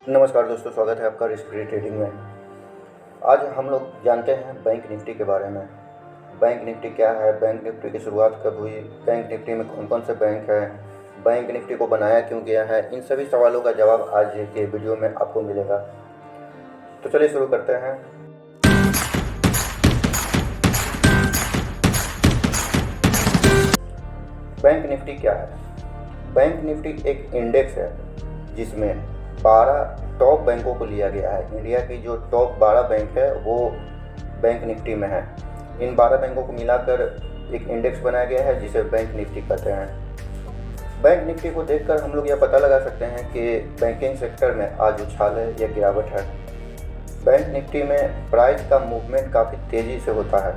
नमस्कार दोस्तों, स्वागत है आपका रिस्क फ्री ट्रेडिंग में। आज हम लोग जानते हैं बैंक निफ्टी के बारे में। बैंक निफ्टी क्या है, बैंक निफ्टी की शुरुआत कब हुई, बैंक निफ्टी में कौन कौन से बैंक हैं, बैंक निफ्टी को बनाया क्यों गया है, इन सभी सवालों का जवाब आज के वीडियो में आपको मिलेगा। तो चलिए शुरू करते हैं। बैंक निफ्टी क्या है? बैंक निफ्टी एक इंडेक्स है जिसमें 12 टॉप बैंकों को लिया गया है। इंडिया की जो टॉप 12 बैंक है वो बैंक निफ्टी में है। इन 12 बैंकों को मिलाकर एक इंडेक्स बनाया गया है जिसे बैंक निफ्टी कहते हैं। बैंक निफ्टी को देखकर हम लोग यह पता लगा सकते हैं कि बैंकिंग सेक्टर में आज उछाल है या गिरावट है। बैंक निफ्टी में प्राइस का मूवमेंट काफ़ी तेज़ी से होता है।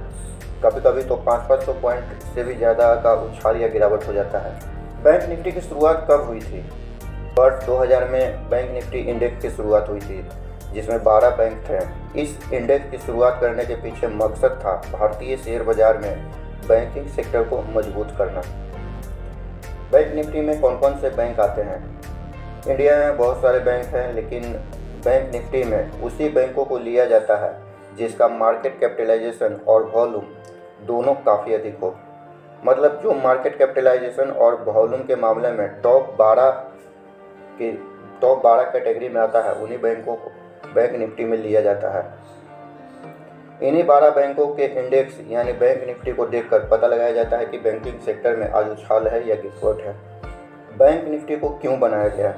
कभी कभी तो 500-500 पॉइंट से भी ज़्यादा का उछाल या गिरावट हो जाता है। बैंक निफ्टी की शुरुआत कब हुई थी? वर्ष 2000 में बैंक निफ्टी इंडेक्स की शुरुआत हुई थी जिसमें 12 बैंक थे। इस इंडेक्स की शुरुआत करने के पीछे मकसद था भारतीय शेयर बाजार में बैंकिंग सेक्टर को मजबूत करना। बैंक निफ्टी में कौन कौन से बैंक आते हैं? इंडिया में बहुत सारे बैंक हैं, लेकिन बैंक निफ्टी में उसी बैंकों को लिया जाता है जिसका मार्केट कैपिटलाइजेशन और वॉल्यूम दोनों काफ़ी अधिक हो। मतलब जो मार्केट कैपिटलाइजेशन और वॉल्यूम के मामले में टॉप 12 कैटेगरी में आता है, उन्हीं बैंकों को बैंक निफ्टी में लिया जाता है। इन्हीं 12 बैंकों के इंडेक्स यानी बैंक निफ्टी को देखकर पता लगाया जाता है कि बैंकिंग सेक्टर में आज उछाल है या गिरावट है। बैंक निफ्टी को क्यों बनाया गया?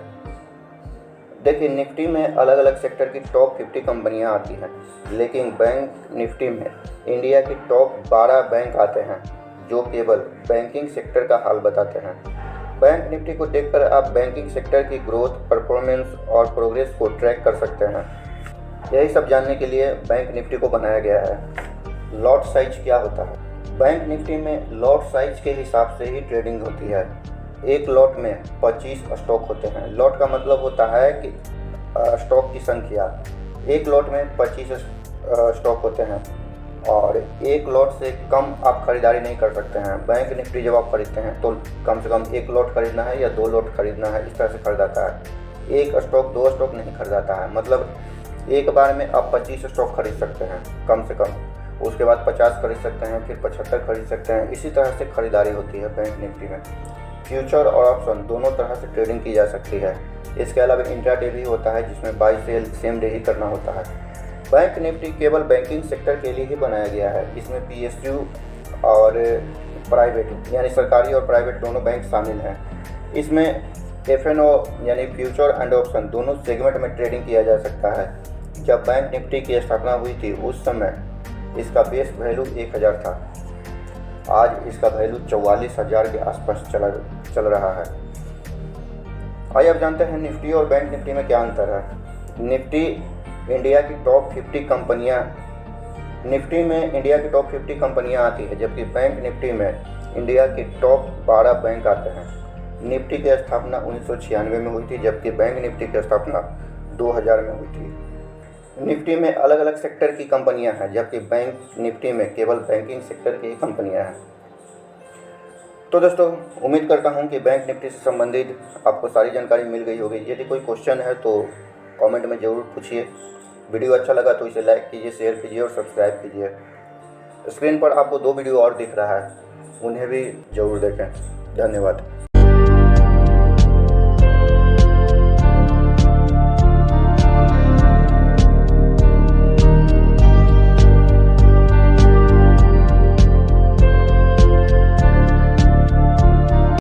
देखिए, निफ्टी में अलग अलग सेक्टर की टॉप 50 कंपनियां आती हैं, लेकिन बैंक निफ्टी में इंडिया की टॉप 12 बैंक आते हैं जो केवल बैंकिंग सेक्टर का हाल बताते हैं। बैंक निफ्टी को देखकर आप बैंकिंग सेक्टर की ग्रोथ, परफॉर्मेंस और प्रोग्रेस को ट्रैक कर सकते हैं। यही सब जानने के लिए बैंक निफ्टी को बनाया गया है। लॉट साइज क्या होता है? बैंक निफ्टी में लॉट साइज के हिसाब से ही ट्रेडिंग होती है। एक लॉट में 25 स्टॉक होते हैं। लॉट का मतलब होता है कि स्टॉक की संख्या। एक लॉट में 25 स्टॉक होते हैं और एक लॉट से कम आप खरीदारी नहीं कर सकते हैं। बैंक निफ्टी जब आप खरीदते हैं तो कम से कम एक लॉट खरीदना है या 2 लॉट खरीदना है, इस तरह से खरीदाता है। एक स्टॉक 2 स्टॉक नहीं खरीदाता है। मतलब एक बार में आप 25 स्टॉक खरीद सकते हैं कम से कम, उसके बाद 50 खरीद सकते हैं, फिर 75 खरीद सकते हैं। इसी तरह से खरीदारी होती है बैंक निफ्टी में। फ्यूचर और ऑप्शन दोनों तरह से ट्रेडिंग की जा सकती है। इसके अलावा इंट्राडे भी होता है जिसमें बाई सेल सेम डे ही करना होता है। बैंक निफ्टी केवल बैंकिंग सेक्टर के लिए ही बनाया गया है। इसमें PSU और प्राइवेट यानी सरकारी और प्राइवेट दोनों बैंक शामिल हैं। इसमें FNO यानी फ्यूचर एंड ऑप्शन दोनों सेगमेंट में ट्रेडिंग किया जा सकता है। जब बैंक निफ्टी की स्थापना हुई थी उस समय इसका बेस वैल्यू 1000 था। आज इसका वैल्यू 44,000 के आसपास चल रहा है। आइए अब जानते हैं निफ्टी और बैंक निफ्टी में क्या अंतर है। निफ्टी इंडिया की टॉप 50 कंपनियां निफ्टी में इंडिया की टॉप 50 कंपनियां आती है, जबकि बैंक निफ्टी में इंडिया के टॉप 12 बैंक आते हैं। निफ्टी की स्थापना 1996 में हुई थी, जबकि बैंक निफ्टी की स्थापना 2000 में हुई थी। निफ्टी में अलग अलग सेक्टर की कंपनियां हैं, जबकि बैंक निफ्टी में केवल बैंकिंग सेक्टर की ही कंपनियां हैं। तो दोस्तों, उम्मीद करता हूं कि बैंक निफ्टी से संबंधित आपको सारी जानकारी मिल गई होगी। यदि कोई क्वेश्चन है तो कमेंट में ज़रूर पूछिए। वीडियो अच्छा लगा तो इसे लाइक कीजिए, शेयर कीजिए और सब्सक्राइब कीजिए। स्क्रीन पर आपको 2 वीडियो और दिख रहा है, उन्हें भी ज़रूर देखें। धन्यवाद।